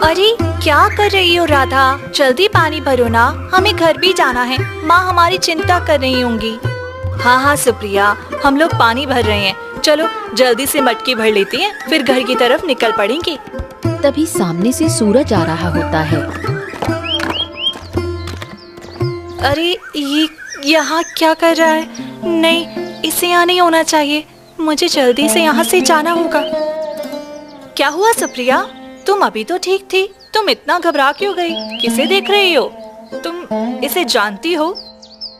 अरे क्या कर रही हो राधा? जल्दी पानी भरो ना, हमें घर भी जाना है। माँ हमारी चिंता कर रही होंगी। हाँ हाँ सुप्रिया, हम लोग पानी भर रहे हैं। चलो जल्दी से मटकी भर लेती हैं, फिर घर की तरफ निकल पड़ेंगे। तभी सामने से सूरज आ रहा होता है। अरे ये यहाँ क्या कर रहा है? नहीं, इसे यहाँ नहीं होना चाहिए। मुझे जल्दी से यहाँ से जाना होगा। क्या हुआ सुप्रिया? तुम अभी तो ठीक थी, तुम इतना घबरा क्यों गई? किसे देख रही हो? तुम इसे जानती हो?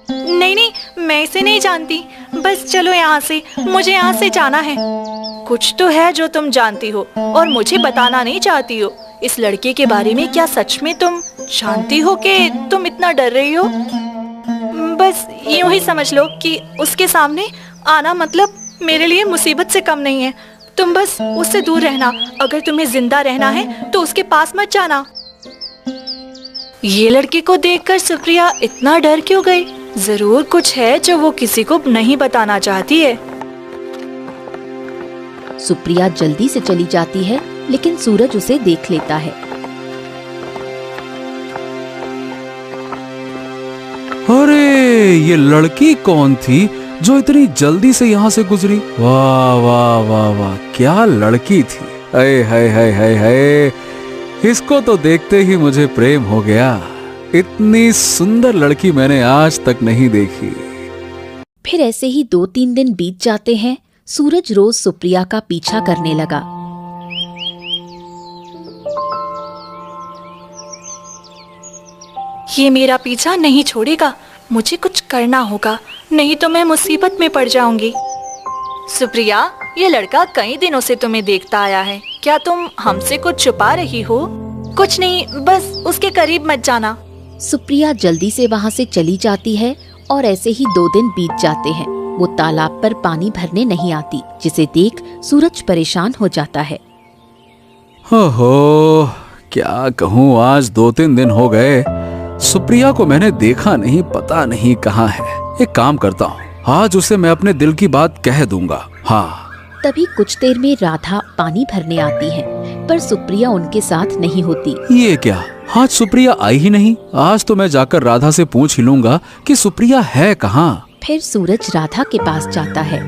नहीं नहीं, मैं इसे नहीं जानती। बस चलो यहाँ से, मुझे यहाँ से जाना है। कुछ तो है जो तुम जानती हो और मुझे बताना नहीं चाहती हो। इस लड़के के बारे में क्या सच में तुम जानती हो कि तुम इतना डर रही हो? बस यूं ही समझ लो कि उसके सामने आना मतलब मेरे लिए मुसीबत से कम नहीं है। तुम बस उससे दूर रहना। अगर तुम्हें जिंदा रहना है तो उसके पास मत जाना। ये लड़के को देखकर सुप्रिया इतना डर क्यों गई? जरूर कुछ है जो वो किसी को नहीं बताना चाहती है। सुप्रिया जल्दी से चली जाती है, लेकिन सूरज उसे देख लेता है। अरे ये लड़की कौन थी जो इतनी जल्दी से यहाँ से गुजरी? वाह वाह वाह वाह, क्या लड़की थी! अरे हाय हाय हाय हाय, इसको तो देखते ही मुझे प्रेम हो गया। इतनी सुंदर लड़की मैंने आज तक नहीं देखी। फिर ऐसे ही 2-3 दिन बीत जाते हैं। सूरज रोज सुप्रिया का पीछा करने लगा। ये मेरा पीछा नहीं छोड़ेगा, मुझे कुछ करना होगा, नहीं तो मैं मुसीबत में पड़ जाऊंगी। सुप्रिया, ये लड़का कई दिनों से तुम्हें देखता आया है। क्या तुम हमसे कुछ छुपा रही हो? कुछ नहीं, बस उसके करीब मत जाना। सुप्रिया जल्दी से वहाँ से चली जाती है और ऐसे ही 2 दिन बीत जाते हैं। वो तालाब पर पानी भरने नहीं आती, जिसे देख सूरज परेशान हो जाता है। ओहो, क्या कहूँ, आज 2-3 दिन हो गए सुप्रिया को मैंने देखा नहीं, पता नहीं कहाँ है। एक काम करता हूँ, आज उसे मैं अपने दिल की बात कह दूंगा। हाँ। तभी कुछ देर में राधा पानी भरने आती है, पर सुप्रिया उनके साथ नहीं होती। ये क्या, आज सुप्रिया आई ही नहीं? आज तो मैं जाकर राधा से पूछ ही लूंगा कि सुप्रिया है कहाँ। फिर सूरज राधा के पास जाता है।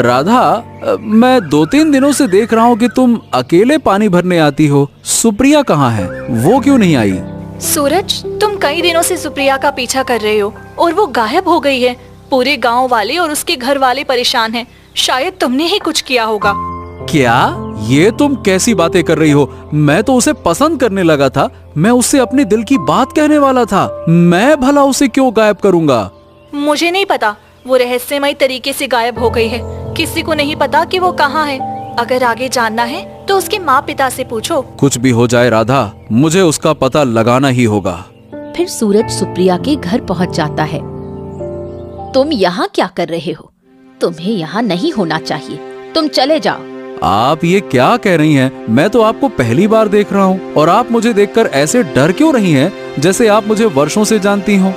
राधा, मैं 2-3 दिनों से देख रहा हूँ कि तुम अकेले पानी भरने आती हो। सुप्रिया कहाँ है? वो क्यों नहीं आई? सूरज, तुम कई दिनों से सुप्रिया का पीछा कर रहे हो और वो गायब हो गई है। पूरे गांव वाले और उसके घर वाले परेशान हैं। शायद तुमने ही कुछ किया होगा। क्या? ये तुम कैसी बातें कर रही हो? मैं तो उसे पसंद करने लगा था। मैं उससे अपने दिल की बात कहने वाला था। मैं भला उसे क्यों गायब करूंगा? मुझे नहीं पता, वो रहस्यमय तरीके से गायब हो गई है। किसी को नहीं पता कि वो कहाँ है। अगर आगे जानना है तो उसके माँ पिता से पूछो। कुछ भी हो जाए राधा, मुझे उसका पता लगाना ही होगा। फिर सूरज सुप्रिया के घर पहुँच जाता है। तुम यहाँ क्या कर रहे हो? तुम्हें यहाँ नहीं होना चाहिए, तुम चले जाओ। आप ये क्या कह रही हैं? मैं तो आपको पहली बार देख रहा हूँ और आप मुझे देखकर ऐसे डर क्यों रही हैं, जैसे आप मुझे वर्षों से जानती हो।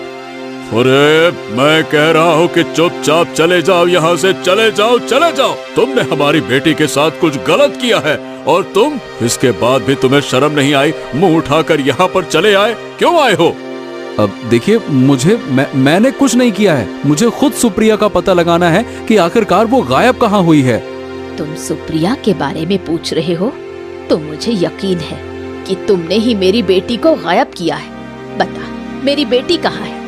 अरे मैं कह रहा हूँ कि चुपचाप चले जाओ, यहाँ से चले जाओ, चले जाओ। तुमने हमारी बेटी के साथ कुछ गलत किया है और तुम इसके बाद भी तुम्हें शर्म नहीं आई? मुंह उठाकर यहाँ पर चले आए, क्यों आए हो? अब देखिए, मैंने कुछ नहीं किया है। मुझे खुद सुप्रिया का पता लगाना है कि आखिरकार वो गायब कहाँ हुई है। तुम सुप्रिया के बारे में पूछ रहे हो तो मुझे यकीन है कि तुमने ही मेरी बेटी को गायब किया है। बता, मेरी बेटी कहाँ है?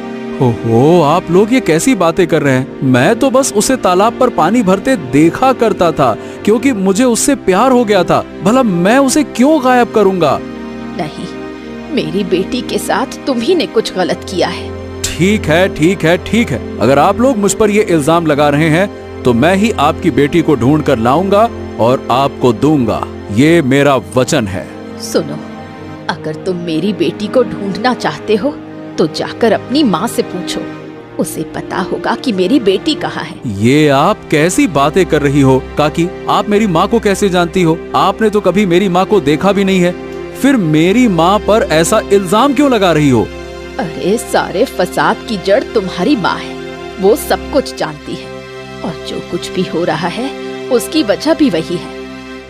ओहो, आप लोग ये कैसी बातें कर रहे हैं? मैं तो बस उसे तालाब पर पानी भरते देखा करता था, क्योंकि मुझे उससे प्यार हो गया था। भला मैं उसे क्यों गायब करूंगा? नहीं, मेरी बेटी के साथ तुम ही ने कुछ गलत किया है। ठीक है, ठीक है, ठीक है। अगर आप लोग मुझ पर ये इल्जाम लगा रहे हैं तो मैं ही आपकी बेटी को ढूंढ कर लाऊंगा और आपको दूंगा। ये मेरा वचन है। सुनो, अगर तुम मेरी बेटी को ढूंढना चाहते हो तो जाकर अपनी माँ से पूछो। उसे पता होगा कि मेरी बेटी कहाँ है। ये आप कैसी बातें कर रही हो काकी? आप मेरी माँ को कैसे जानती हो? आपने तो कभी मेरी माँ को देखा भी नहीं है। फिर मेरी माँ पर ऐसा इल्जाम क्यों लगा रही हो? अरे, सारे फसाद की जड़ तुम्हारी माँ है। वो सब कुछ जानती है और जो कुछ भी हो रहा है उसकी वजह भी वही है।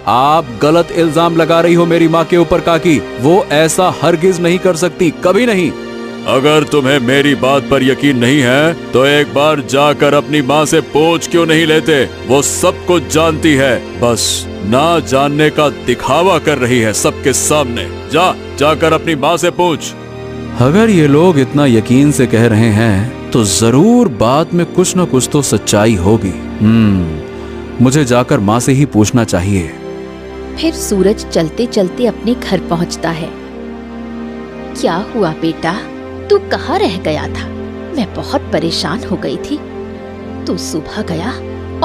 आप गलत इल्जाम लगा रही हो मेरी माँ के ऊपर काकी। वो ऐसा हरगिज नहीं कर सकती, कभी नहीं। अगर तुम्हें मेरी बात पर यकीन नहीं है तो एक बार जाकर अपनी माँ से पूछ क्यों नहीं लेते। वो सब कुछ जानती है, बस ना जानने का दिखावा कर रही है सबके सामने। जाकर अपनी माँ से पूछ। अगर ये लोग इतना यकीन से कह रहे हैं तो जरूर बात में कुछ न कुछ तो सच्चाई होगी। मुझे जाकर माँ से ही पूछना चाहिए। फिर सूरज चलते चलते अपने घर पहुंचता है। क्या हुआ बेटा, तू कहाँ रह गया था? मैं बहुत परेशान हो गई थी। तू सुबह गया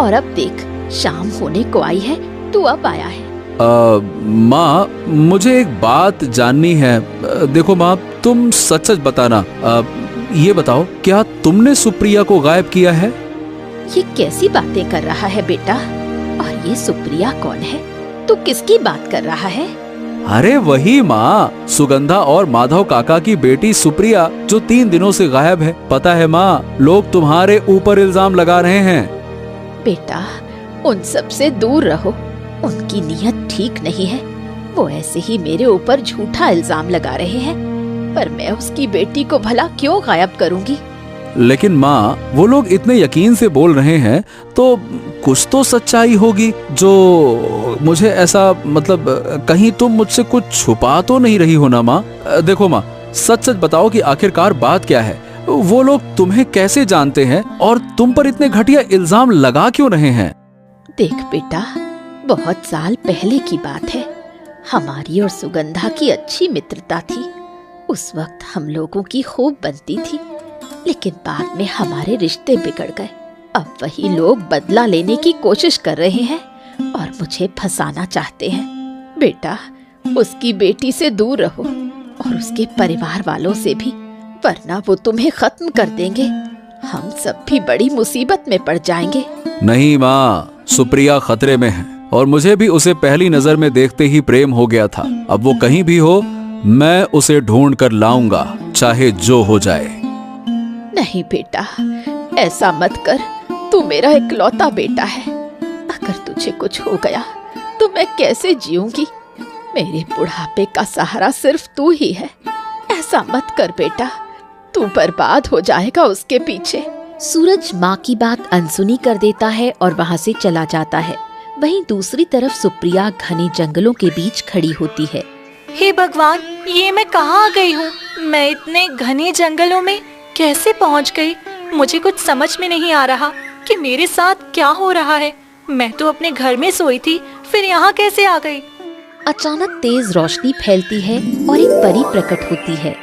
और अब देख शाम होने को आई है, तू अब आया है। माँ, मुझे एक बात जाननी है। देखो माँ, तुम सच सच बताना। ये बताओ, क्या तुमने सुप्रिया को गायब किया है? ये कैसी बातें कर रहा है बेटा? और ये सुप्रिया कौन है? तू किसकी बात कर रहा है? अरे वही माँ, सुगंधा और माधव काका की बेटी सुप्रिया, जो 3 दिनों से गायब है। पता है माँ, लोग तुम्हारे ऊपर इल्जाम लगा रहे हैं। बेटा, उन सब से दूर रहो। उनकी नीयत ठीक नहीं है। वो ऐसे ही मेरे ऊपर झूठा इल्जाम लगा रहे हैं, पर मैं उसकी बेटी को भला क्यों गायब करूंगी? लेकिन माँ, वो लोग इतने यकीन से बोल रहे हैं तो कुछ तो सच्चाई होगी। जो मुझे ऐसा, मतलब कहीं तुम मुझसे कुछ छुपा तो नहीं रही हो ना माँ? देखो माँ, सच सच बताओ कि आखिरकार बात क्या है। वो लोग तुम्हें कैसे जानते हैं और तुम पर इतने घटिया इल्जाम लगा क्यों रहे हैं? देख बेटा, बहुत साल पहले की बात है। हमारी और सुगंधा की अच्छी मित्रता थी। उस वक्त हम लोगों की खूब बनती थी, लेकिन बाद में हमारे रिश्ते बिगड़ गए। अब वही लोग बदला लेने की कोशिश कर रहे हैं और मुझे फंसाना चाहते हैं। बेटा, उसकी बेटी से दूर रहो और उसके परिवार वालों से भी, वरना वो तुम्हें खत्म कर देंगे। हम सब भी बड़ी मुसीबत में पड़ जाएंगे। नहीं माँ, सुप्रिया खतरे में है और मुझे भी उसे पहली नजर में देखते ही प्रेम हो गया था। अब वो कहीं भी हो, मैं उसे ढूंढ कर लाऊंगा, चाहे जो हो जाए। नहीं बेटा, ऐसा मत कर। तू मेरा इकलौता बेटा है। अगर तुझे कुछ हो गया तो मैं कैसे जीऊंगी? मेरे बुढ़ापे का सहारा सिर्फ तू ही है। ऐसा मत कर बेटा, तू बर्बाद हो जाएगा उसके पीछे। सूरज माँ की बात अनसुनी कर देता है और वहाँ से चला जाता है। वहीं दूसरी तरफ सुप्रिया घने जंगलों के बीच खड़ी होती है। हे भगवान, ये मैं कहाँ आ गई हूँ? मैं इतने घने जंगलों में कैसे पहुँच गई? मुझे कुछ समझ में नहीं आ रहा कि मेरे साथ क्या हो रहा है। मैं तो अपने घर में सोई थी, फिर यहाँ कैसे आ गई? अचानक तेज रोशनी फैलती है और एक परी प्रकट होती है।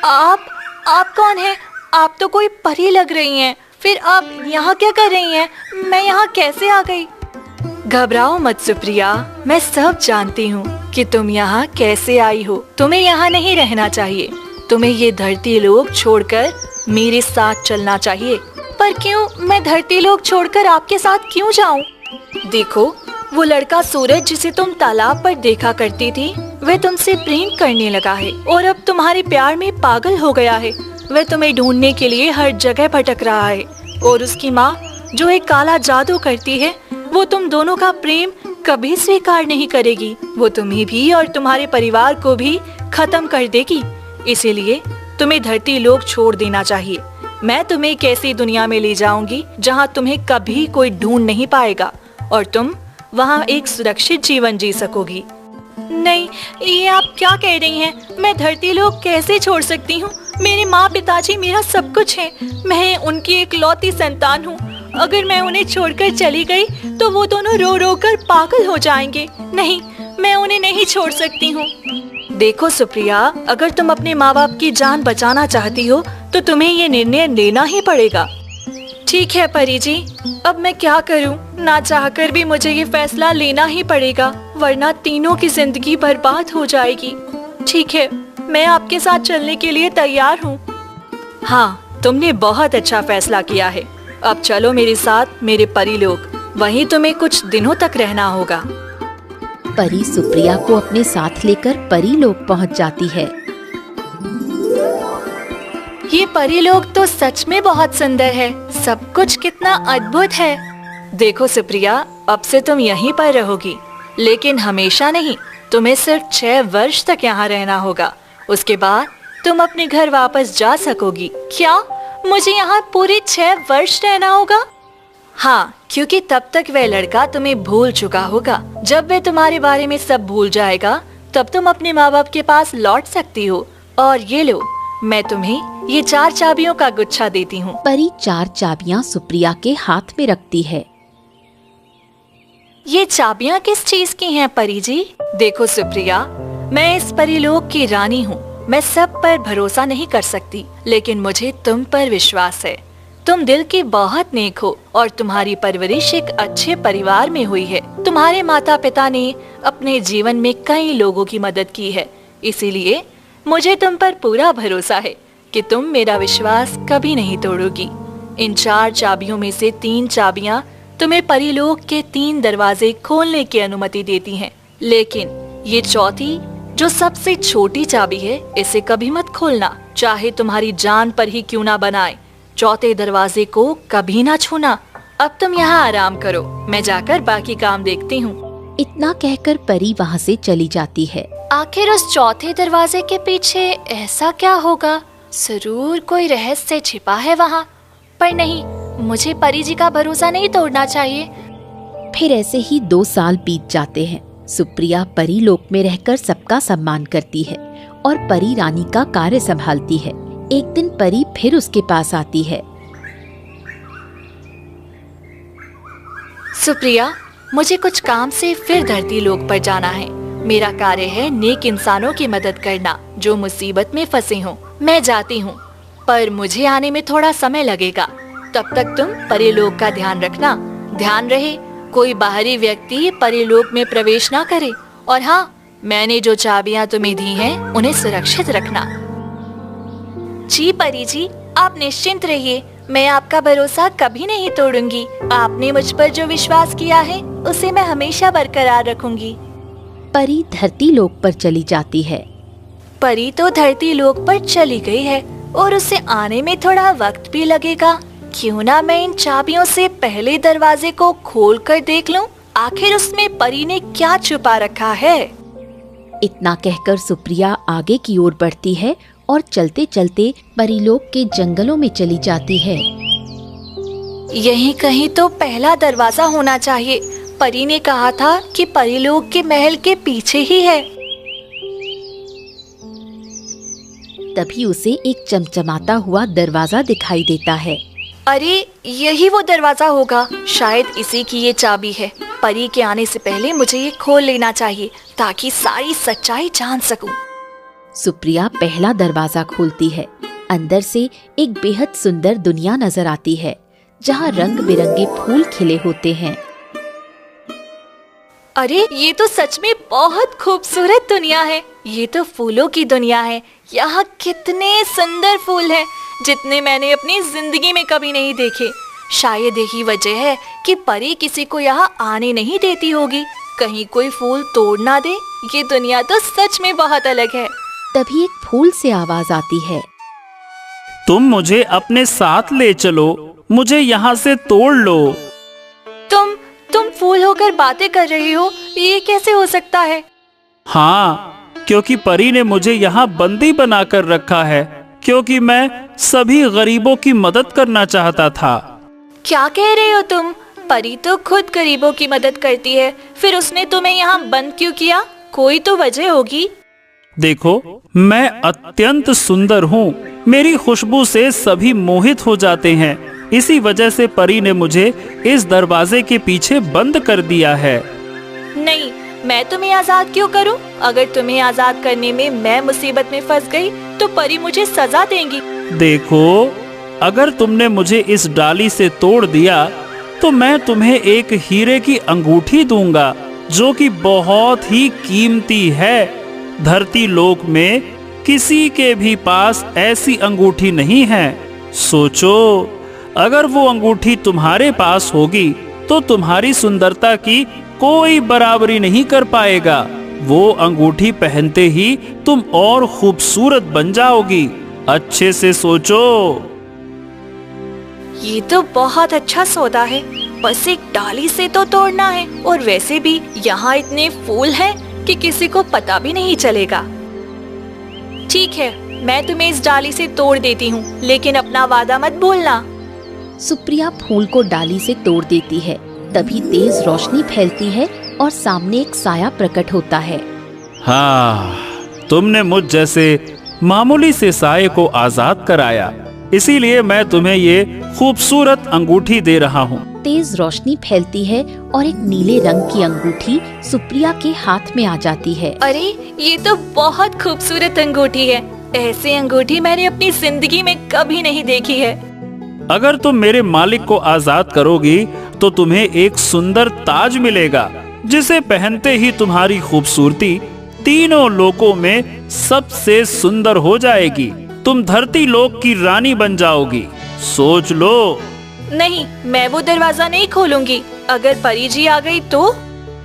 आप कौन हैं? आप तो कोई परी लग रही हैं। फिर आप यहाँ क्या कर रही हैं? मैं यहाँ कैसे आ गई? घबराओ मत सुप्रिया, मैं सब जानती हूँ कि तुम यहाँ कैसे आई हो। तुम्हें यहाँ नहीं रहना चाहिए। तुम्हें ये धरती लोक छोड़कर मेरे साथ चलना चाहिए। पर क्यों? मैं धरती लोक छोड़कर आपके साथ क्यों जाऊं? देखो, वो लड़का सूरज जिसे तुम तालाब पर देखा करती थी, वह तुमसे प्रेम करने लगा है और अब तुम्हारे प्यार में पागल हो गया है। वह तुम्हें ढूंढने के लिए हर जगह भटक रहा है और उसकी माँ, जो एक काला जादू करती है, वो तुम दोनों का प्रेम कभी स्वीकार नहीं करेगी। वो तुम्हें भी और तुम्हारे परिवार को भी खत्म कर देगी। इसीलिए तुम्हें धरती लोक छोड़ देना चाहिए। मैं तुम्हें एक ऐसी दुनिया में ले जाऊंगी जहाँ तुम्हें कभी कोई ढूंढ नहीं पाएगा और तुम वहाँ एक सुरक्षित जीवन जी सकोगी। नहीं, ये आप क्या कह रही हैं? मैं धरती लोक कैसे छोड़ सकती हूँ? मेरे माँ पिताजी मेरा सब कुछ है। मैं उनकी इकलौती संतान हूँ। अगर मैं उन्हें छोड़कर चली गई तो वो दोनों रो रो कर पागल हो जाएंगे। नहीं, मैं उन्हें नहीं छोड़ सकती हूँ। देखो सुप्रिया, अगर तुम अपने माँ बाप की जान बचाना चाहती हो तो तुम्हें ये निर्णय लेना ही पड़ेगा। ठीक है परी जी, अब मैं क्या करूं? ना चाहकर भी मुझे ये फैसला लेना ही पड़ेगा, वरना तीनों की जिंदगी बर्बाद हो जाएगी। ठीक है, मैं आपके साथ चलने के लिए तैयार हूँ। हाँ, तुमने बहुत अच्छा फैसला किया है। अब चलो मेरे साथ मेरे परी लोक। वहीं तुम्हें कुछ दिनों तक रहना होगा। परी सुप्रिया को अपने साथ लेकर परी लोक पहुंच जाती है। ये परी लोक तो सच में बहुत सुंदर है। सब कुछ कितना अद्भुत है। देखो सुप्रिया, अब से तुम यहीं पर रहोगी, लेकिन हमेशा नहीं, तुम्हें सिर्फ 6 वर्ष तक यहाँ रहना होगा। उसके बाद तुम अपने घर वापस जा सकोगी। क्या मुझे यहाँ पूरे 6 वर्ष रहना होगा? हाँ, क्योंकि तब तक वह लड़का तुम्हें भूल चुका होगा। जब वह तुम्हारे बारे में सब भूल जाएगा, तब तुम अपने माँ बाप के पास लौट सकती हो। और ये लो, मैं तुम्हें ये 4 चाबियों का गुच्छा देती हूँ। परी 4 चाबियां सुप्रिया के हाथ में रखती है। ये चाबियां किस चीज की हैं परी जी? देखो सुप्रिया, मैं इस परीलोक की रानी हूँ। मैं सब पर भरोसा नहीं कर सकती, लेकिन मुझे तुम पर विश्वास है। तुम दिल की बहुत नेक हो और तुम्हारी परवरिश एक अच्छे परिवार में हुई है। तुम्हारे माता पिता ने अपने जीवन में कई लोगों की मदद की है, इसीलिए मुझे तुम पर पूरा भरोसा है कि तुम मेरा विश्वास कभी नहीं तोड़ोगी। इन 4 चाबियों में से 3 चाबियां तुम्हें परीलोक के 3 दरवाजे खोलने की अनुमति देती हैं, लेकिन ये चौथी जो सबसे छोटी चाबी है, इसे कभी मत खोलना, चाहे तुम्हारी जान पर ही क्यों ना बनाए। चौथे दरवाजे को कभी ना छूना। अब तुम यहाँ आराम करो, मैं जाकर बाकी काम देखती हूँ। इतना कहकर परी वहाँ से चली जाती है। आखिर उस चौथे दरवाजे के पीछे ऐसा क्या होगा? जरूर कोई रहस्य छिपा है वहाँ। पर नहीं, मुझे परी जी का भरोसा नहीं तोड़ना चाहिए। फिर ऐसे ही 2 साल बीत जाते हैं। सुप्रिया परी लोक में रहकर सबका सम्मान करती है और परी रानी का कार्य संभालती है। एक दिन परी फिर उसके पास आती है। सुप्रिया, मुझे कुछ काम से फिर धरती लोक पर जाना है। मेरा कार्य है नेक इंसानों की मदद करना जो मुसीबत में फंसे हों। मैं जाती हूँ, पर मुझे आने में थोड़ा समय लगेगा। तब तक तुम परीलोक का ध्यान रखना। ध्यान रहे कोई बाहरी व्यक्ति परीलोक में प्रवेश ना करे। और हाँ, मैंने जो चाबियां तुम्हें दी हैं, उन्हें सुरक्षित रखना। जी परी जी, आप निश्चिंत रहिए, मैं आपका भरोसा कभी नहीं तोड़ूंगी। आपने मुझ पर जो विश्वास किया है, उसे मैं हमेशा बरकरार रखूंगी। परी धरती लोक पर चली जाती है। परी तो धरती लोक पर चली गई है और उसे आने में थोड़ा वक्त भी लगेगा। क्यों ना मैं इन चाबियों से पहले दरवाजे को खोलकर देख लूं, आखिर उसमें परी ने क्या छुपा रखा है। इतना कहकर सुप्रिया आगे की ओर बढ़ती है और चलते चलते परीलोक के जंगलों में चली जाती है। यहीं कहीं तो पहला दरवाजा होना चाहिए। परी ने कहा था कि परीलोक के महल के पीछे ही है। तभी उसे एक चमचमाता हुआ दरवाजा दिखाई देता है। अरे, यही वो दरवाजा होगा। शायद इसी की ये चाबी है। परी के आने से पहले मुझे ये खोल लेना चाहिए ताकि सारी सच्चाई जान सकूं। सुप्रिया पहला दरवाजा खोलती है। अंदर से एक बेहद सुंदर दुनिया नजर आती है, जहाँ रंग बिरंगे फूल खिले होते हैं। अरे, ये तो सच में बहुत खूबसूरत दुनिया है। ये तो फूलों की दुनिया है। यहाँ कितने सुंदर फूल हैं, जितने मैंने अपनी जिंदगी में कभी नहीं देखे। शायद यही वजह है कि परी किसी को यहाँ आने नहीं देती होगी। कहीं कोई फूल तोड़ ना दे। ये दुनिया तो सच में बहुत अलग है। तभी एक फूल से आवाज आती है। तुम मुझे अपने साथ ले चलो, मुझे यहाँ से तोड़ लो। तुम फूल होकर बातें कर रही हो? ये कैसे हो सकता है? हाँ, क्योंकि परी ने मुझे यहाँ बंदी बना कर रखा है, क्योंकि मैं सभी गरीबों की मदद करना चाहता था। क्या कह रहे हो तुम? परी तो खुद गरीबों की मदद करती है, फिर उसने तुम्हें यहाँ बंद क्यों किया? कोई तो वजह होगी। देखो, मैं अत्यंत सुंदर हूँ। मेरी खुशबू से सभी मोहित हो जाते हैं। इसी वजह से परी ने मुझे इस दरवाजे के पीछे बंद कर दिया है। नहीं, मैं तुम्हें आजाद क्यों करूं? अगर तुम्हें आजाद करने में मैं मुसीबत में फंस गई तो परी मुझे सजा देंगी। देखो, अगर तुमने मुझे इस डाली से तोड़ दिया तो मैं तुम्हें एक हीरे की अंगूठी दूंगा, जो कि बहुत ही कीमती है। धरती लोक में किसी के भी पास ऐसी अंगूठी नहीं है। सोचो, अगर वो अंगूठी तुम्हारे पास होगी तो तुम्हारी सुंदरता की कोई बराबरी नहीं कर पाएगा। वो अंगूठी पहनते ही तुम और खूबसूरत बन जाओगी। अच्छे से सोचो। ये तो बहुत अच्छा सौदा है। बस एक डाली से तो तोड़ना है, और वैसे भी यहाँ इतने फूल हैं कि किसी को पता भी नहीं चलेगा। ठीक है, मैं तुम्हें इस डाली से तोड़ देती हूँ, लेकिन अपना वादा मत भूलना। सुप्रिया फूल को डाली से तोड़ देती है। तभी तेज रोशनी फैलती है और सामने एक साया प्रकट होता है। हाँ, तुमने मुझ जैसे मामूली से साये को आजाद कराया, इसीलिए मैं तुम्हें ये खूबसूरत अंगूठी दे रहा हूँ। तेज रोशनी फैलती है और एक नीले रंग की अंगूठी सुप्रिया के हाथ में आ जाती है। अरे, ये तो बहुत खूबसूरत अंगूठी है। ऐसी अंगूठी मैंने अपनी जिंदगी में कभी नहीं देखी है। अगर तुम मेरे मालिक को आजाद करोगी तो तुम्हें एक सुंदर ताज मिलेगा, जिसे पहनते ही तुम्हारी खूबसूरती तीनों लोकों में सबसे सुंदर हो जाएगी। तुम धरती लोक की रानी बन जाओगी। सोच लो। नहीं, मैं वो दरवाजा नहीं खोलूंगी। अगर परी जी आ गई तो?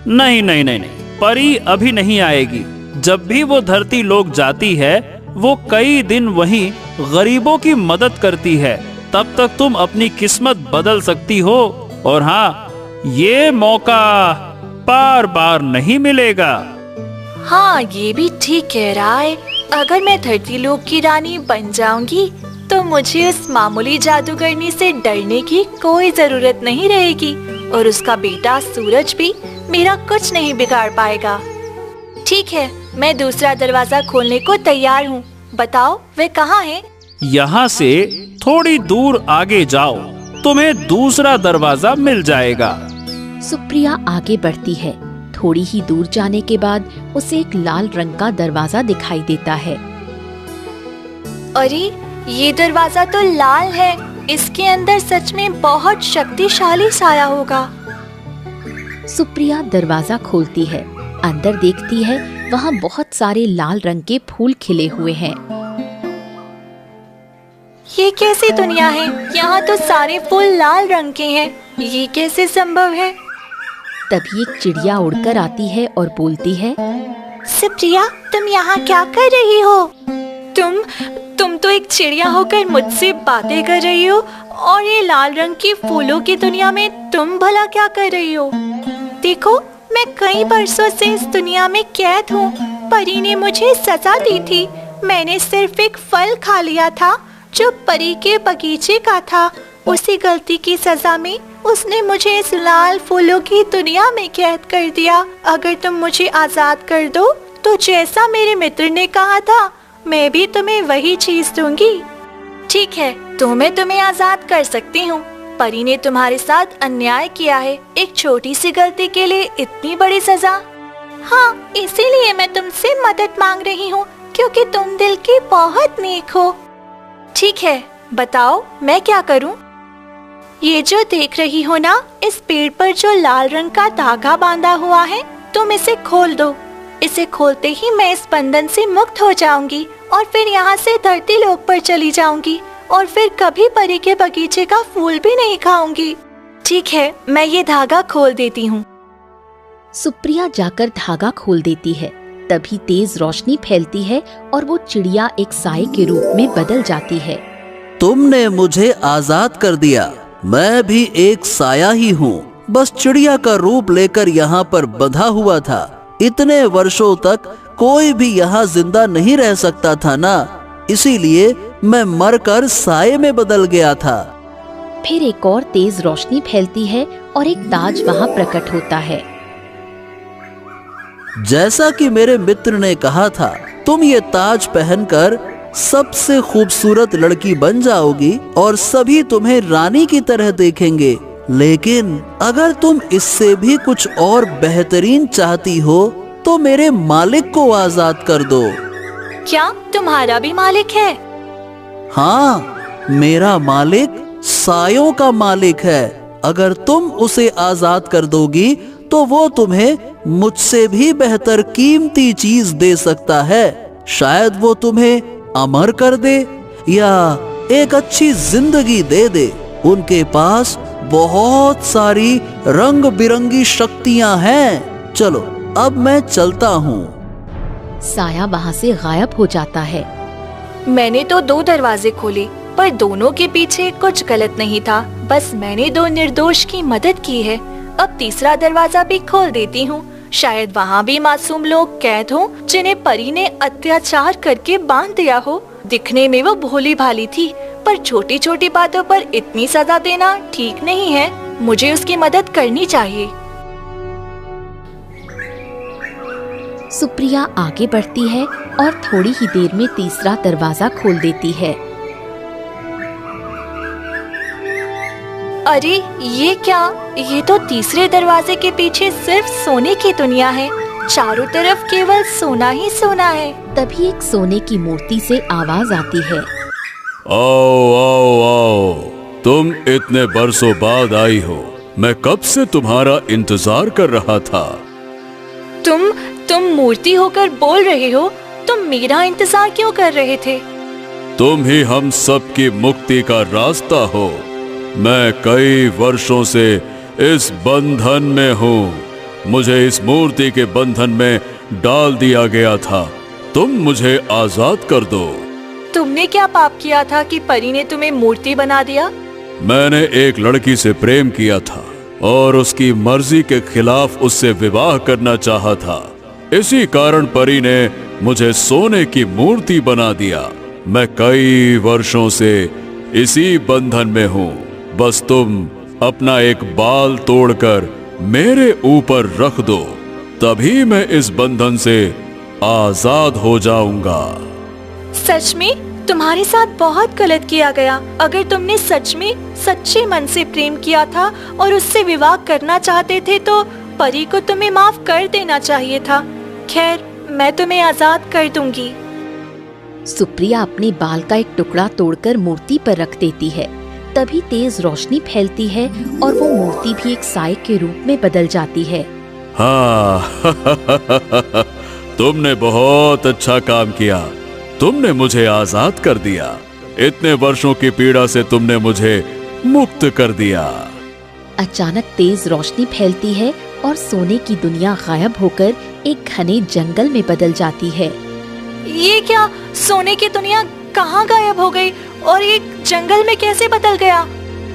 नहीं नहीं नहीं नहीं, परी अभी नहीं आएगी। जब भी वो धरती लोक जाती है, वो कई दिन वहीं गरीबों की मदद करती है। तब तक तुम अपनी किस्मत बदल सकती हो। और हाँ, ये मौका बार बार नहीं मिलेगा। हाँ, ये भी ठीक कह रहा है। अगर मैं धरती लोक की रानी बन जाऊंगी तो मुझे उस मामूली जादूगरनी से डरने की कोई जरूरत नहीं रहेगी, और उसका बेटा सूरज भी मेरा कुछ नहीं बिगाड़ पाएगा। ठीक है, मैं दूसरा दरवाजा खोलने को तैयार हूँ। बताओ, वे कहाँ है? यहाँ से थोड़ी दूर आगे जाओ, तुम्हें दूसरा दरवाजा मिल जाएगा। सुप्रिया आगे बढ़ती है। थोड़ी ही दूर जाने के बाद उसे एक लाल रंग का दरवाजा दिखाई देता है। अरे, ये दरवाजा तो लाल है। इसके अंदर सच में बहुत शक्तिशाली साया होगा। सुप्रिया दरवाजा खोलती है। अंदर देखती है, वहाँ बहुत सारे लाल रंग के फूल खिले हुए हैं। ये कैसी दुनिया है? यहाँ तो सारे फूल लाल रंग के हैं। ये कैसे संभव है? तभी एक चिड़िया उड़कर आती है और बोलती है, सुप्रिया, तुम यहाँ क्या कर रही हो? तुम तो एक चिड़िया होकर मुझसे बातें कर रही हो, और ये लाल रंग की फूलों की दुनिया में तुम भला क्या कर रही हो? देखो, मैं कई बरसों से इस दुनिया में कैद हूँ। परी ने मुझे सजा दी थी। मैंने सिर्फ एक फल खा लिया था जो परी के बगीचे का था। उसी गलती की सजा में उसने मुझे इस लाल फूलों की दुनिया में कैद कर दिया। अगर तुम मुझे आजाद कर दो तो जैसा मेरे मित्र ने कहा था, मैं भी तुम्हें वही चीज दूंगी। ठीक है, तो मैं तुम्हें आजाद कर सकती हूँ। परी ने तुम्हारे साथ अन्याय किया है। एक छोटी सी गलती के लिए इतनी बड़ी सजा। हाँ, इसीलिए मैं तुमसे मदद मांग रही हूँ, क्योंकि तुम दिल की बहुत नेक हो। ठीक है, बताओ मैं क्या करूँ? ये जो देख रही हो ना, इस पेड़ पर जो लाल रंग का धागा बांधा हुआ है, तुम इसे खोल दो। इसे खोलते ही मैं इस बंधन से मुक्त हो जाऊंगी, और फिर यहाँ से धरती लोक पर चली जाऊंगी, और फिर कभी परी के बगीचे का फूल भी नहीं खाऊंगी। ठीक है, मैं ये धागा खोल देती हूँ। सुप्रिया जाकर धागा खोल देती है। तभी तेज रोशनी फैलती है और वो चिड़िया एक साए के रूप में बदल जाती है। तुमने मुझे आजाद कर दिया। मैं भी एक साया ही हूँ, बस चिड़िया का रूप लेकर यहाँ पर बंधा हुआ था। इतने वर्षों तक कोई भी यहाँ जिंदा नहीं रह सकता था ना, इसीलिए मैं मरकर साये में बदल गया था। फिर एक और तेज रोशनी फैलती है और एक ताज वहाँ प्रकट होता है। जैसा कि मेरे मित्र ने कहा था, तुम ये ताज पहनकर सबसे खूबसूरत लड़की बन जाओगी और सभी तुम्हें रानी की तरह देखेंगे। लेकिन अगर तुम इससे भी कुछ और बेहतरीन चाहती हो तो मेरे मालिक को आजाद कर दो। क्या तुम्हारा भी मालिक है? हाँ, मेरा मालिक सायों का मालिक है। अगर तुम उसे आजाद कर दोगी तो वो तुम्हें मुझसे भी बेहतर कीमती चीज दे सकता है। शायद वो तुम्हें अमर कर दे या एक अच्छी जिंदगी दे दे। उनके पास बहुत सारी रंग बिरंगी शक्तियां हैं। चलो, अब मैं चलता हूँ। साया वहाँ से गायब हो जाता है। मैंने तो 2 दरवाजे खोले, पर दोनों के पीछे कुछ गलत नहीं था। बस मैंने दो निर्दोष की मदद की है। अब तीसरा दरवाजा भी खोल देती हूँ। शायद वहाँ भी मासूम लोग कैद हों जिन्हें परी ने अत्याचार करके बांध दिया हो। दिखने में वो भोली भाली थी, पर छोटी छोटी बातों पर इतनी सजा देना ठीक नहीं है। मुझे उसकी मदद करनी चाहिए। सुप्रिया आगे बढ़ती है और थोड़ी ही देर में तीसरा दरवाजा खोल देती है। अरे ये क्या? ये तो तीसरे दरवाजे के पीछे सिर्फ सोने की दुनिया है। चारों तरफ केवल सोना ही सोना है। तभी एक सोने की मूर्ति से आवाज आती है। आओ आओ आओ, तुम इतने बरसों बाद आई हो। मैं कब से तुम्हारा इंतजार कर रहा था। तुम मूर्ति होकर बोल रहे हो। तुम मेरा इंतजार क्यों कर रहे थे? तुम ही हम सब की मुक्ति का रास्ता हो। मैं कई वर्षों से इस बंधन में हूँ। मुझे इस मूर्ति के बंधन में डाल दिया गया था। तुम मुझे आजाद कर दो। तुमने क्या पाप किया था कि परी ने तुम्हें मूर्ति बना दिया? मैंने एक लड़की से प्रेम किया था और उसकी मर्जी के खिलाफ उससे विवाह करना चाहा था। इसी कारण परी ने मुझे सोने की मूर्ति बना दिया। मैं कई वर्षों से इसी बंधन में हूँ। बस तुम अपना एक बाल तोड़कर मेरे ऊपर रख दो, तभी मैं इस बंधन से आजाद हो जाऊंगा। सच में तुम्हारे साथ बहुत गलत किया गया। अगर तुमने सच में सच्चे मन से प्रेम किया था और उससे विवाह करना चाहते थे तो परी को तुम्हें माफ कर देना चाहिए था। खैर, मैं तुम्हें आजाद कर दूंगी। सुप्रिया अपने बाल का एक टुकड़ा तोड़कर मूर्ति पर रख देती है। तभी तेज रोशनी फैलती है और वो मूर्ति भी एक साए के रूप में बदल जाती है। हाँ तुमने बहुत अच्छा काम किया। तुमने मुझे आजाद कर दिया। इतने वर्षों की पीड़ा से तुमने मुझे मुक्त कर दिया। अचानक तेज रोशनी फैलती है और सोने की दुनिया गायब होकर एक घने जंगल में बदल जाती है। ये क्या? सोने की दुनिया कहाँ गायब हो गई और ये जंगल में कैसे बदल गया?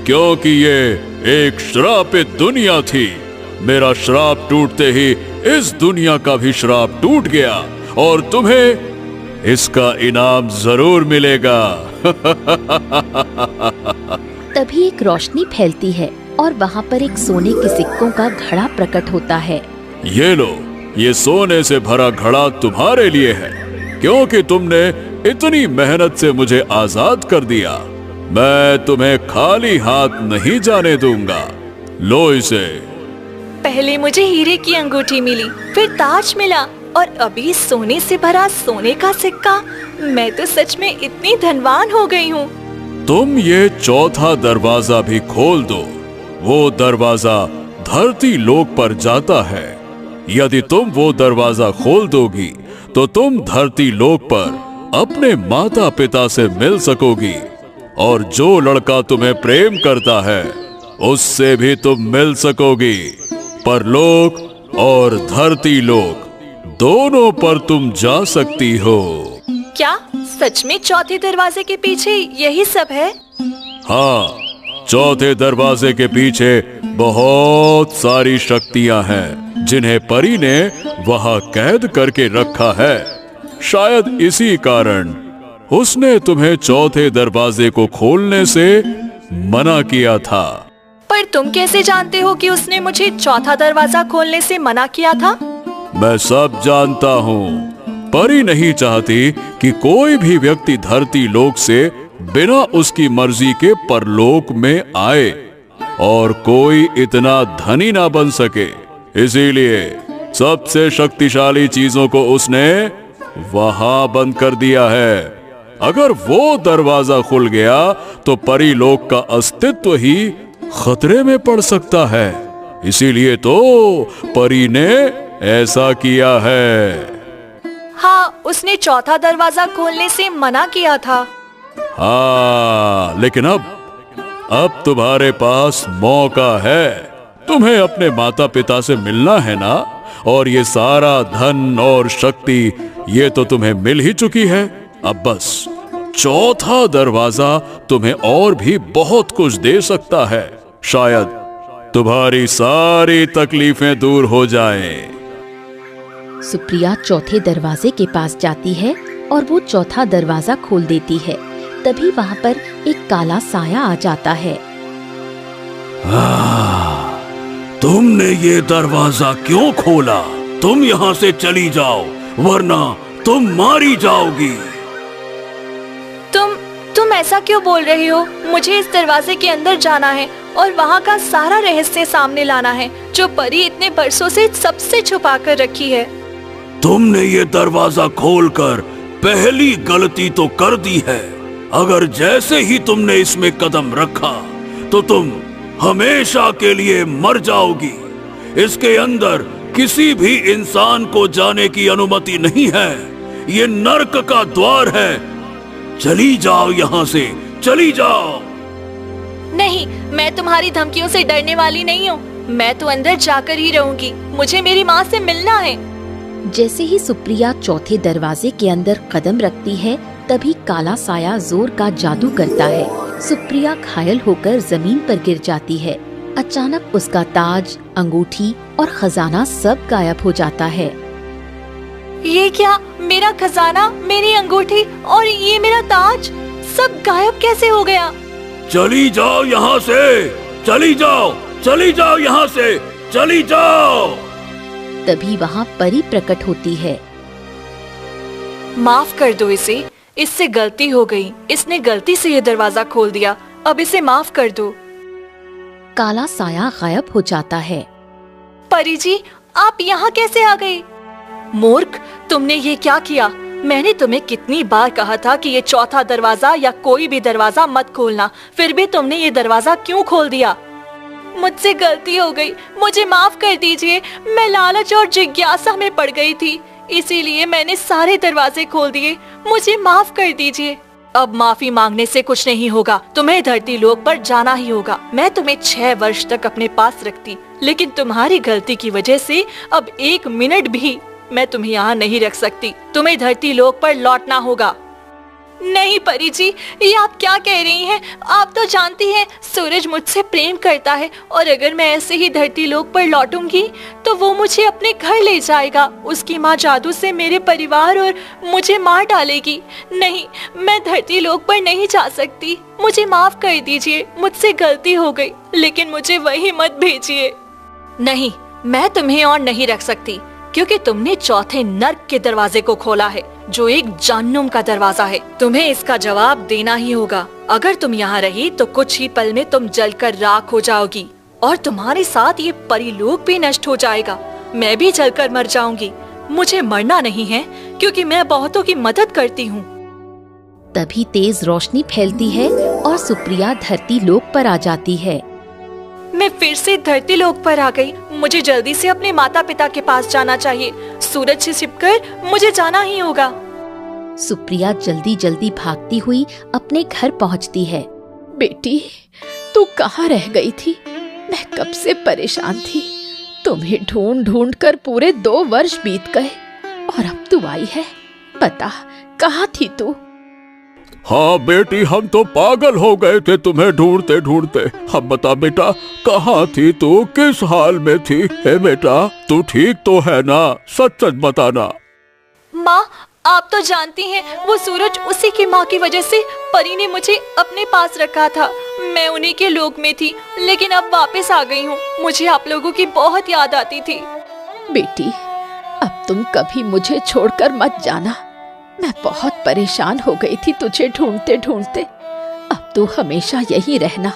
क्योंकि ये एक श्रापित दुनिया थी। मेरा श्राप टूटते ही इस दुनिया का भी श्राप टूट गया और तुम्हें इसका इनाम जरूर मिलेगा। तभी एक रोशनी फैलती है और वहाँ पर एक सोने के सिक्कों का घड़ा प्रकट होता है। ये लो, ये सोने से भरा घड़ा तुम्हारे लिए है, क्योंकि तुमने इतनी मेहनत से मुझे आजाद कर दिया। मैं तुम्हें खाली हाथ नहीं जाने दूंगा। लो इसे। पहले मुझे हीरे की अंगूठी मिली, फिर ताज मिला और अभी सोने से भरा सोने का सिक्का। मैं तो सच में इतनी धनवान हो गई हूँ। तुम ये चौथा दरवाजा भी खोल दो। वो दरवाजा धरती लोक पर जाता है। यदि तुम वो दरवाजा खोल दोगी तो तुम धरती लोक पर अपने माता पिता से मिल सकोगी और जो लड़का तुम्हें प्रेम करता है उससे भी तुम मिल सकोगी। परलोक और धरती लोक दोनों पर तुम जा सकती हो। क्या सच में चौथे दरवाजे के पीछे यही सब है? हाँ, चौथे दरवाजे के पीछे बहुत सारी शक्तियां हैं जिन्हें परी ने वहां कैद करके रखा है। शायद इसी कारण उसने तुम्हें चौथे दरवाजे को खोलने से मना किया था। पर तुम कैसे जानते हो कि उसने मुझे चौथा दरवाजा खोलने से मना किया था? मैं सब जानता हूँ। परी नहीं चाहती कि कोई भी व्यक्ति धरती लोक से बिना उसकी मर्जी के परलोक में आए और कोई इतना धनी ना बन सके। इसीलिए सबसे शक्तिशाली चीजों को उसने वहां बंद कर दिया है। अगर वो दरवाजा खुल गया तो परी लोक का अस्तित्व ही खतरे में पड़ सकता है। इसीलिए तो परी ने ऐसा किया है। हाँ, उसने चौथा दरवाजा खोलने से मना किया था। हाँ, लेकिन अब तुम्हारे पास मौका है। तुम्हें अपने माता पिता से मिलना है ना, और ये सारा धन और शक्ति ये तो तुम्हें मिल ही चुकी है। अब बस चौथा दरवाजा तुम्हें और भी बहुत कुछ दे सकता है। शायद तुम्हारी सारी तकलीफें दूर हो जाएं। सुप्रिया चौथे दरवाजे के पास जाती है और वो चौथा दरवाजा खोल देती है। तभी वहाँ पर एक काला साया आ जाता है। तुमने ये दरवाजा क्यों खोला? तुम यहाँ से चली जाओ, वरना तुम मारी जाओगी। तुम ऐसा क्यों बोल रहे हो? मुझे इस दरवाजे के अंदर जाना है और वहाँ का सारा रहस्य सामने लाना है, जो परी इतने बरसों से सबसे छुपा कर रखी है। तुमने ये दरवाजा खोलकर पहली गलती तो कर दी है। अगर जैसे ही तुमने इसमें कदम रखा तो तुम हमेशा के लिए मर जाओगी। इसके अंदर किसी भी इंसान को जाने की अनुमति नहीं है। ये नर्क का द्वार है। चली जाओ यहाँ से, चली जाओ। नहीं, मैं तुम्हारी धमकियों से डरने वाली नहीं हूँ। मैं तो अंदर जाकर ही रहूंगी। मुझे मेरी माँ से मिलना है। जैसे ही सुप्रिया चौथे दरवाजे के अंदर कदम रखती है, तभी काला साया जोर का जादू करता है। सुप्रिया घायल होकर जमीन पर गिर जाती है। अचानक उसका ताज, अंगूठी और खजाना सब गायब हो जाता है। ये क्या? मेरा खजाना, मेरी अंगूठी और ये मेरा ताज सब गायब कैसे हो गया? चली जाओ यहाँ से, चली जाओ, चली जाओ यहाँ से, चली जाओ। तभी वहाँ परी प्रकट होती है। माफ कर दो इसे, इससे गलती हो गई। इसने गलती से ये दरवाजा खोल दिया। अब इसे माफ कर दो। काला साया गायब हो जाता है। परी जी, आप यहाँ कैसे आ गए? मूर्ख, तुमने ये क्या किया? मैंने तुम्हें कितनी बार कहा था कि ये चौथा दरवाजा या कोई भी दरवाजा मत खोलना, फिर भी तुमने ये दरवाजा क्यों खोल दिया? मुझसे गलती हो गई, मुझे माफ कर दीजिए। मैं लालच और जिज्ञासा में पड़ गई थी, इसीलिए मैंने सारे दरवाजे खोल दिए। मुझे माफ कर दीजिए। अब माफी मांगने से कुछ नहीं होगा। तुम्हें धरती लोक पर जाना ही होगा। मैं तुम्हें 6 वर्ष तक अपने पास रखती, लेकिन तुम्हारी गलती की वजह से अब 1 मिनट भी मैं तुम्हें यहाँ नहीं रख सकती। तुम्हें धरती लोक पर लौटना होगा। नहीं परी जी, ये आप क्या कह रही हैं? आप तो जानती हैं सूरज मुझसे प्रेम करता है, और अगर मैं ऐसे ही धरती लोक पर लौटूंगी तो वो मुझे अपने घर ले जाएगा। उसकी माँ जादू से मेरे परिवार और मुझे मार डालेगी। नहीं, मैं धरती लोक पर नहीं जा सकती। मुझे माफ कर दीजिए, मुझसे गलती हो गई, लेकिन मुझे वहीं मत भेजिए। नहीं, मैं तुम्हें और नहीं रख सकती, क्योंकि तुमने चौथे नर्क के दरवाजे को खोला है, जो एक जहन्नुम का दरवाजा है। तुम्हें इसका जवाब देना ही होगा। अगर तुम यहाँ रही तो कुछ ही पल में तुम जलकर राख हो जाओगी, और तुम्हारे साथ ये परीलोक भी नष्ट हो जाएगा। मैं भी जलकर मर जाऊंगी। मुझे मरना नहीं है, क्योंकि मैं बहुतों की मदद करती हूँ। तभी तेज रोशनी फैलती है और सुप्रिया धरती लोक पर आ जाती है। मैं फिर से धरती लोक पर आ गई। मुझे जल्दी से अपने माता पिता के पास जाना चाहिए। सूरज से छिपकर मुझे जाना ही होगा। सुप्रिया जल्दी जल्दी भागती हुई अपने घर पहुंचती है। बेटी, तू कहाँ रह गई थी? मैं कब से परेशान थी। तुम्हें ढूंढ ढूंढ कर पूरे 2 वर्ष बीत गए, और अब तू आई है। बता, कहाँ थी तू? हाँ बेटी, हम तो पागल हो गए थे तुम्हें ढूंढते ढूंढते। अब बता बेटा, कहाँ थी तू? किस हाल में थी? हे बेटा, तू ठीक तो है ना? सच सच बताना। माँ, आप तो जानती हैं, वो सूरज, उसी की माँ की वजह से परी ने मुझे अपने पास रखा था। मैं उन्हीं के लोक में थी, लेकिन अब वापस आ गई हूँ। मुझे आप लोगों की बहुत याद आती थी। बेटी, अब तुम कभी मुझे छोड़कर मत जाना। मैं बहुत परेशान हो गई थी तुझे ढूंढते ढूंढते। अब तू हमेशा यही रहना।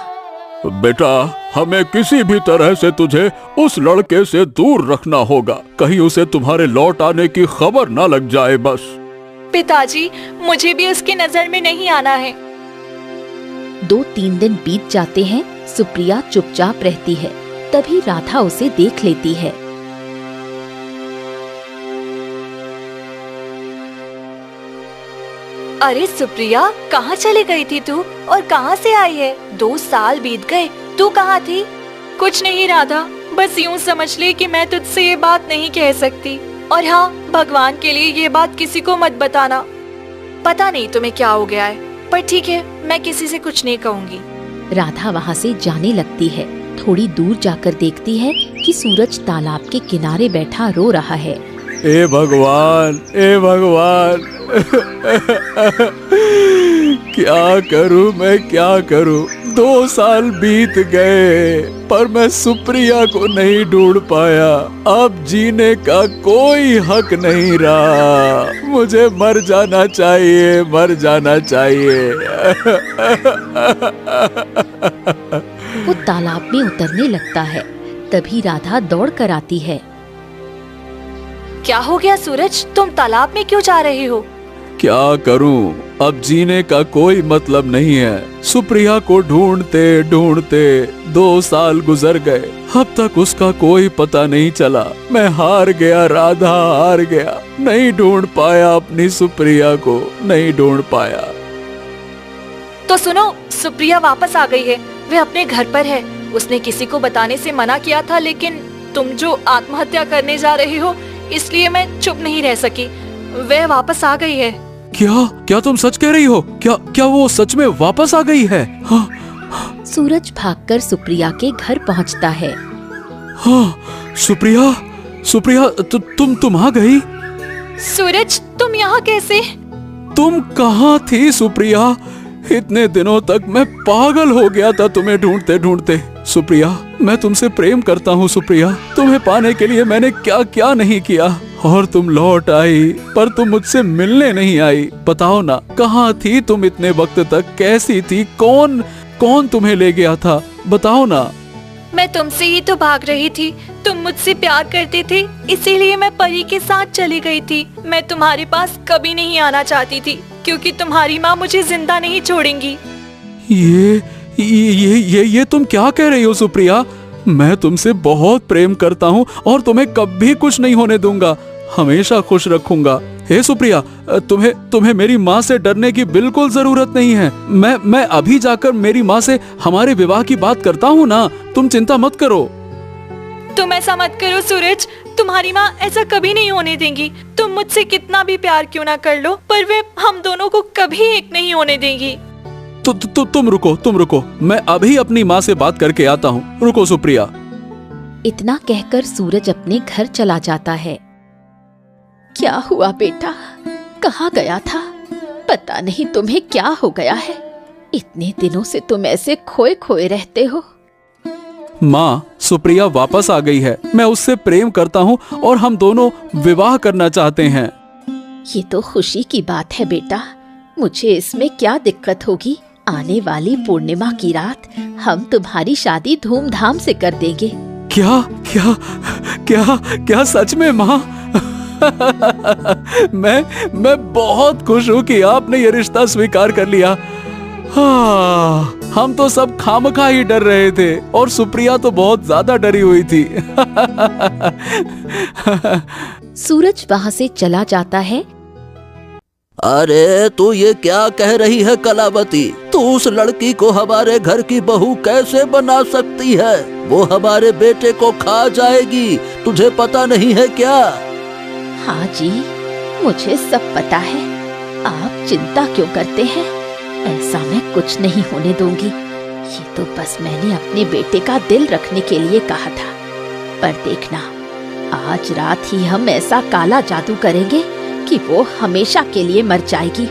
बेटा, हमें किसी भी तरह से तुझे उस लड़के से दूर रखना होगा। कहीं उसे तुम्हारे लौट आने की खबर ना लग जाए बस। पिताजी, मुझे भी उसकी नजर में नहीं आना है। 2-3 दिन बीत जाते हैं। सुप्रिया चुपचाप रहती है। तभी राधा उसे देख लेती है। अरे सुप्रिया, कहाँ चली गई थी तू, और कहाँ से आई है? 2 साल बीत गए, तू कहाँ थी? कुछ नहीं राधा, बस यूं समझ ले कि मैं तुझसे ये बात नहीं कह सकती। और हाँ, भगवान के लिए ये बात किसी को मत बताना। पता नहीं तुम्हें क्या हो गया है, पर ठीक है, मैं किसी से कुछ नहीं कहूँगी। राधा वहाँ से जाने लगती है। थोड़ी दूर जाकर देखती है कि सूरज तालाब के किनारे बैठा रो रहा है। ए भगवान, ए भगवान, क्या करूं मैं, क्या करूं। 2 साल बीत गए पर मैं सुप्रिया को नहीं ढूंढ पाया। अब जीने का कोई हक नहीं रहा। मुझे मर जाना चाहिए, मर जाना चाहिए। वो तालाब में उतरने लगता है। तभी राधा दौड़ कर आती है। क्या हो गया सूरज, तुम तालाब में क्यों जा रहे हो? क्या करूं, अब जीने का कोई मतलब नहीं है। सुप्रिया को ढूंढते ढूंढते 2 साल गुजर गए, अब तक उसका कोई पता नहीं चला। मैं हार गया राधा, हार गया। नहीं ढूंढ पाया अपनी सुप्रिया को, नहीं ढूंढ पाया। तो सुनो, सुप्रिया वापस आ गई है। वह अपने घर पर है। उसने किसी को बताने से मना किया था, लेकिन तुम जो आत्महत्या करने जा रहे हो, इसलिए मैं चुप नहीं रह सकी। वह वापस आ गई है। क्या क्या तुम सच कह रही हो? क्या क्या वो सच में वापस आ गई है? हाँ, सूरज भागकर सुप्रिया के घर पहुंचता है। हाँ, सुप्रिया, सुप्रिया, तुम आ गई? सूरज, तुम यहाँ कैसे? तुम कहाँ थी सुप्रिया? इतने दिनों तक मैं पागल हो गया था तुम्हें ढूंढते ढूंढते। सुप्रिया, मैं तुमसे प्रेम करता हूँ सुप्रिया। तुम्हें पाने के लिए मैंने क्या क्या नहीं किया, और तुम लौट आई, पर तुम मुझसे मिलने नहीं आई। बताओ ना, कहाँ थी तुम इतने वक्त तक? कैसी थी? कौन तुम्हें ले गया था? बताओ ना। मैं तुमसे ही तो भाग रही थी। तुम मुझसे प्यार करते थे, इसीलिए मैं परी के साथ चली गई थी। मैं तुम्हारे पास कभी नहीं आना चाहती थी, क्योंकि तुम्हारी माँ मुझे जिंदा नहीं छोड़ेंगी। ये तुम क्या कह रही हो सुप्रिया? मैं तुमसे बहुत प्रेम करता हूँ और तुम्हें कभी कुछ नहीं होने दूंगा। हमेशा खुश रखूंगा। हे सुप्रिया, तुम्हें मेरी माँ से डरने की बिल्कुल जरूरत नहीं है। मैं अभी जाकर मेरी माँ से हमारे विवाह की बात करता हूँ ना। तुम चिंता मत करो। तुम ऐसा मत करो सूरज, तुम्हारी माँ ऐसा कभी नहीं होने देंगी। तुम मुझसे कितना भी प्यार क्यों ना कर लो, पर वे हम दोनों को कभी एक नहीं होने देंगी। तुम रुको, मैं अभी अपनी माँ से बात करके आता हूँ। रुको सुप्रिया। इतना कहकर सूरज अपने घर चला जाता है। क्या हुआ बेटा, कहाँ गया था? पता नहीं तुम्हें क्या हो गया है। इतने दिनों से तुम ऐसे खोए खोए रहते हो। माँ, सुप्रिया वापस आ गई है। मैं उससे प्रेम करता हूँ और हम दोनों विवाह करना चाहते हैं। ये तो खुशी की बात है बेटा। मुझे इसमें क्या दिक्कत होगी? आने वाली पूर्णिमा की रात हम तुम्हारी शादी धूमधाम से कर देंगे। क्या क्या क्या क्या सच में माँ? मैं बहुत खुश हूँ कि आपने ये रिश्ता स्वीकार कर लिया। हाँ, हम तो सब खामखा ही डर रहे थे और सुप्रिया तो बहुत ज्यादा डरी हुई थी। सूरज वहाँ से चला जाता है। अरे तू ये क्या कह रही है कलावती? तू उस लड़की को हमारे घर की बहू कैसे बना सकती है? वो हमारे बेटे को खा जाएगी, तुझे पता नहीं है क्या? हाँ जी, मुझे सब पता है। आप चिंता क्यों करते हैं? ऐसा मैं कुछ नहीं होने दूंगी। ये तो बस मैंने अपने बेटे का दिल रखने के लिए कहा था। पर देखना, आज रात ही हम ऐसा काला जादू करेंगे कि वो हमेशा के लिए मर जाएगी।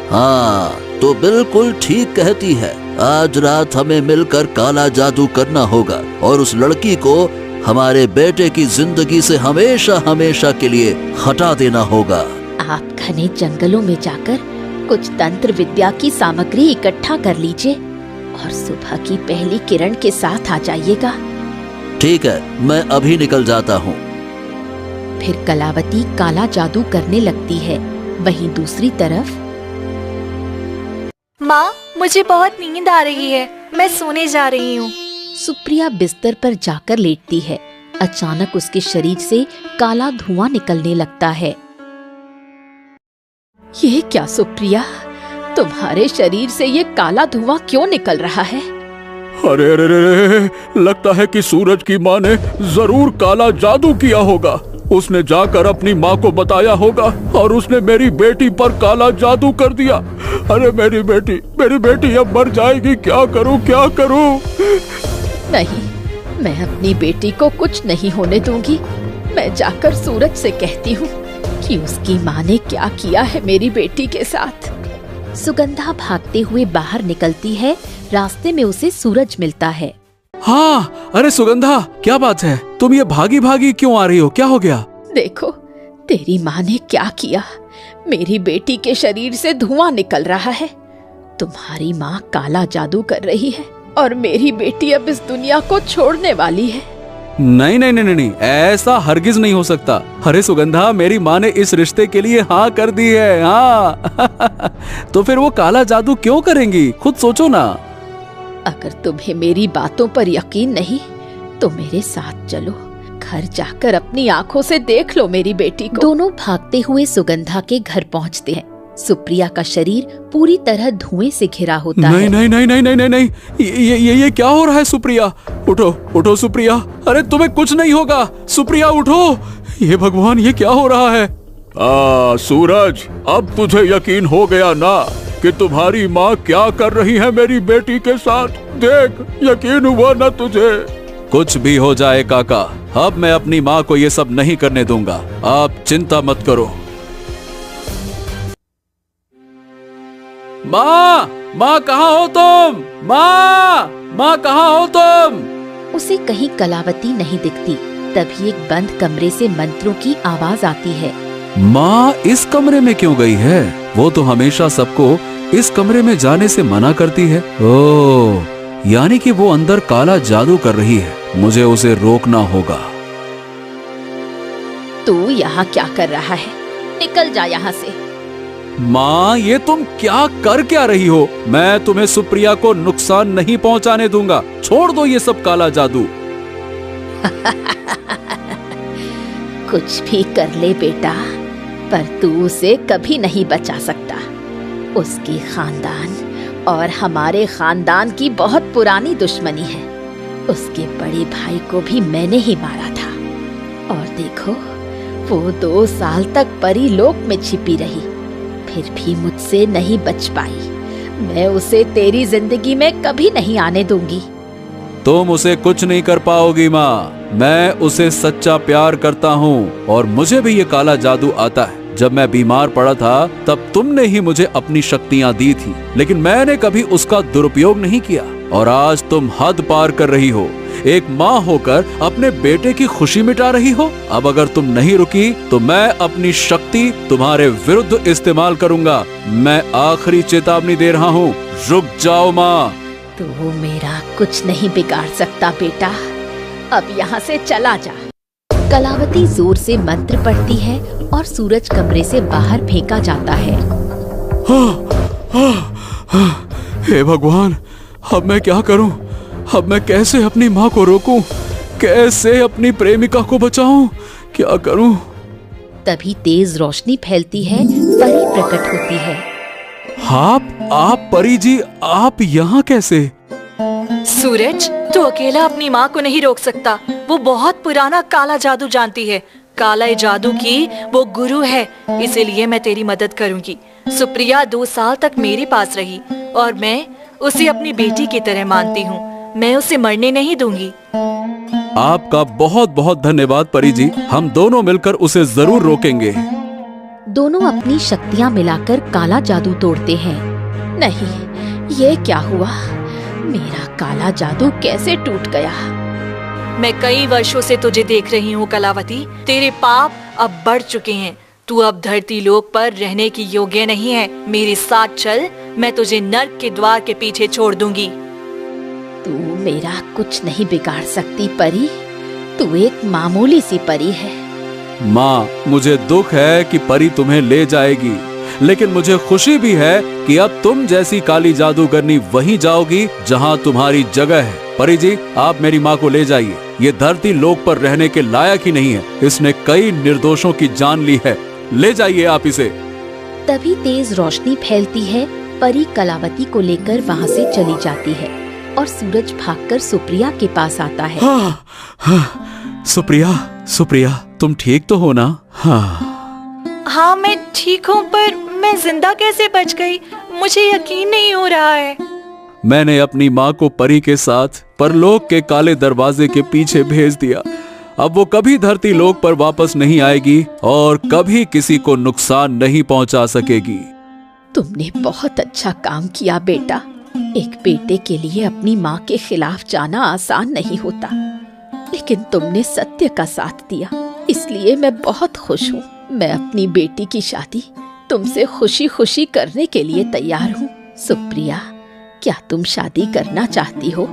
हाँ, तो बिल्कुल ठीक कहती है। आज रात हमें मिलकर काला जादू करना होगा और उस लड़की को हमारे बेटे की जिंदगी से हमेशा हमेशा के लिए हटा देना होगा। आप घने जंगलों में जाकर कुछ तंत्र विद्या की सामग्री इकट्ठा कर लीजिए और सुबह की पहली किरण के साथ आ जाइएगा। ठीक है, मैं अभी निकल जाता हूँ। फिर कलावती काला जादू करने लगती है। वहीं दूसरी तरफ माँ, मुझे बहुत नींद आ रही है, मैं सोने जा रही हूँ। सुप्रिया बिस्तर पर जाकर लेटती है। अचानक उसके शरीर से काला धुआं निकलने लगता है। ये क्या सुप्रिया, तुम्हारे शरीर से ये काला धुआं क्यों निकल रहा है? अरे अरे अरे, लगता है कि सूरज की माँ ने जरूर काला जादू किया होगा। उसने जाकर अपनी माँ को बताया होगा और उसने मेरी बेटी पर काला जादू कर दिया। अरे मेरी बेटी अब मर जाएगी। क्या करूं, क्या करूं? नहीं, मैं अपनी बेटी को कुछ नहीं होने दूंगी। मैं जाकर सूरज से कहती हूँ कि उसकी माँ ने क्या किया है मेरी बेटी के साथ। सुगंधा भागते हुए बाहर निकलती है। रास्ते में उसे सूरज मिलता है। हाँ, अरे सुगंधा, क्या बात है? तुम ये भागी भागी क्यों आ रही हो? क्या हो गया? देखो, तेरी माँ ने क्या किया। मेरी बेटी के शरीर से धुआं निकल रहा है। तुम्हारी माँ काला जादू कर रही है और मेरी बेटी अब इस दुनिया को छोड़ने वाली है। नहीं नहीं नहीं नहीं, ऐसा हरगिज नहीं हो सकता। अरे सुगंधा, मेरी माँ ने इस रिश्ते के लिए हाँ कर दी है। हाँ तो फिर वो काला जादू क्यों करेंगी? खुद सोचो ना। अगर तुम्हें मेरी बातों पर यकीन नहीं तो मेरे साथ चलो। घर जाकर अपनी आंखों से देख लो मेरी बेटी को। दोनों भागते हुए सुगंधा के घर पहुंचते हैं। सुप्रिया का शरीर पूरी तरह धुएं से घिरा होता है। नहीं नहीं नहीं नहीं नहीं नहीं, ये क्या हो रहा है? सुप्रिया, उठो सुप्रिया। अरे तुम्हें कुछ नहीं होगा। सुप्रिया उठो। ये भगवान, ये क्या हो रहा है? सूरज, अब तुझे यकीन हो गया ना कि तुम्हारी माँ क्या कर रही है मेरी बेटी के साथ? देख, यकीन हुआ ना तुझे? कुछ भी हो जाए काका, अब मैं अपनी माँ को ये सब नहीं करने दूंगा। आप चिंता मत करो। माँ कहाँ हो तुम? माँ कहाँ हो तुम? उसे कहीं कलावती नहीं दिखती। तभी एक बंद कमरे से मंत्रों की आवाज आती है। माँ इस कमरे में क्यों गई है? वो तो हमेशा सबको इस कमरे में जाने से मना करती है। ओह, यानी कि वो अंदर काला जादू कर रही है। मुझे उसे रोकना होगा। तू यहाँ क्या कर रहा है? निकल जा यहाँ से। माँ, ये तुम क्या कर क्या रही हो? मैं तुम्हें सुप्रिया को नुकसान नहीं पहुँचाने दूंगा। छोड़ दो ये सब काला जादू। कुछ भी कर ले बेटा, पर तू उसे कभी नहीं बचा सकता। उसके खानदान और हमारे खानदान की बहुत पुरानी दुश्मनी है। उसके बड़े भाई को भी मैंने ही मारा था। और देखो, वो 2 साल तक परी लोक में छिपी रही, फिर भी मुझसे नहीं बच पाई। मैं उसे तेरी जिंदगी में कभी नहीं आने दूंगी। तुम उसे कुछ नहीं कर पाओगी माँ। मैं उसे सच्चा प्यार करता हूँ और मुझे भी ये काला जादू आता है। जब मैं बीमार पड़ा था तब तुमने ही मुझे अपनी शक्तियाँ दी थी, लेकिन मैंने कभी उसका दुरुपयोग नहीं किया। और आज तुम हद पार कर रही हो। एक माँ होकर अपने बेटे की खुशी मिटा रही हो। अब अगर तुम नहीं रुकी तो मैं अपनी शक्ति तुम्हारे विरुद्ध इस्तेमाल करूंगा। मैं आखिरी चेतावनी दे रहा हूँ, रुक जाओ माँ। तू मेरा कुछ नहीं बिगाड़ सकता बेटा। अब यहाँ से चला जा। कलावती जोर से मंत्र पढ़ती है और सूरज कमरे से बाहर फेंका जाता है। हे भगवान, अब मैं क्या करूं? अब मैं कैसे अपनी माँ को रोकूं? कैसे अपनी प्रेमिका को बचाऊं? क्या करूं? तभी तेज रोशनी फैलती है। परी प्रकट होती है। आप परी जी, आप यहाँ कैसे? सूरज, तू अकेला अपनी माँ को नहीं रोक सकता। वो बहुत पुराना काला जादू जानती है। काला जादू की वो गुरु है, इसीलिए मैं तेरी मदद करूंगी। सुप्रिया 2 साल तक मेरे पास रही और मैं उसे अपनी बेटी की तरह मानती हूँ। मैं उसे मरने नहीं दूंगी। आपका बहुत बहुत धन्यवाद परी जी। हम दोनों मिलकर उसे जरूर रोकेंगे। दोनों अपनी शक्तियाँ मिलाकर काला जादू तोड़ते हैं। नहीं, ये क्या हुआ? मेरा काला जादू कैसे टूट गया? मैं कई वर्षों से तुझे देख रही हूँ कलावती। तेरे पाप अब बढ़ चुके हैं। तू अब धरती लोक पर रहने की योग्य नहीं है। मेरे साथ चल, मैं तुझे नर्क के द्वार के पीछे छोड़ दूंगी। तू मेरा कुछ नहीं बिगाड़ सकती परी। तू एक मामूली सी परी है। माँ, मुझे दुख है कि परी तुम्हें ले जाएगी, लेकिन मुझे खुशी भी है कि अब तुम जैसी काली जादूगरनी वहीं जाओगी जहाँ तुम्हारी जगह है। परी जी, आप मेरी माँ को ले जाइए। ये धरती लोक पर रहने के लायक ही नहीं है। इसने कई निर्दोषों की जान ली है। ले जाइए आप इसे। तभी तेज रोशनी फैलती है। परी कलावती को लेकर वहाँ से चली जाती है और सूरज भागकर सुप्रिया के पास आता है। सुप्रिया, सुप्रिया, तुम ठीक तो हो ना? हाँ। हाँ मैं ठीक हूँ, पर मैं जिंदा कैसे बच गई? मुझे यकीन नहीं हो रहा है। मैंने अपनी माँ को परी के साथ परलोक के काले दरवाजे के पीछे भेज दिया। अब वो कभी धरती लोक पर वापस नहीं आएगी और कभी किसी को नुकसान नहीं पहुंचा सकेगी। तुमने बहुत अच्छा काम किया बेटा। एक बेटे के लिए अपनी माँ के खिलाफ जाना आसान नहीं होता, लेकिन तुमने सत्य का साथ दिया, इसलिए मैं बहुत खुश हूँ। मैं अपनी बेटी की शादी तुमसे खुशी खुशी करने के लिए तैयार हूँ। सुप्रिया, क्या तुम शादी करना चाहती हो?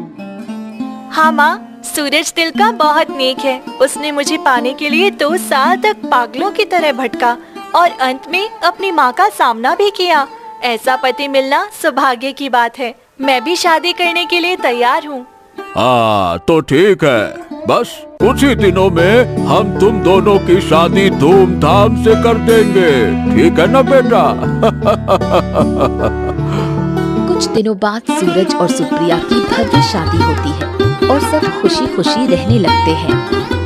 हाँ माँ, सूरज दिल का बहुत नेक है। उसने मुझे पाने के लिए 2 साल तक पागलों की तरह भटका और अंत में अपनी माँ का सामना भी किया। ऐसा पति मिलना सौभाग्य की बात है। मैं भी शादी करने के लिए तैयार हूँ। हाँ तो ठीक है, बस कुछ ही दिनों में हम तुम दोनों की शादी धूमधाम से कर देंगे, ठीक है ना बेटा? कुछ दिनों बाद सूरज और सुप्रिया की भव्य शादी होती है और सब खुशी खुशी रहने लगते हैं।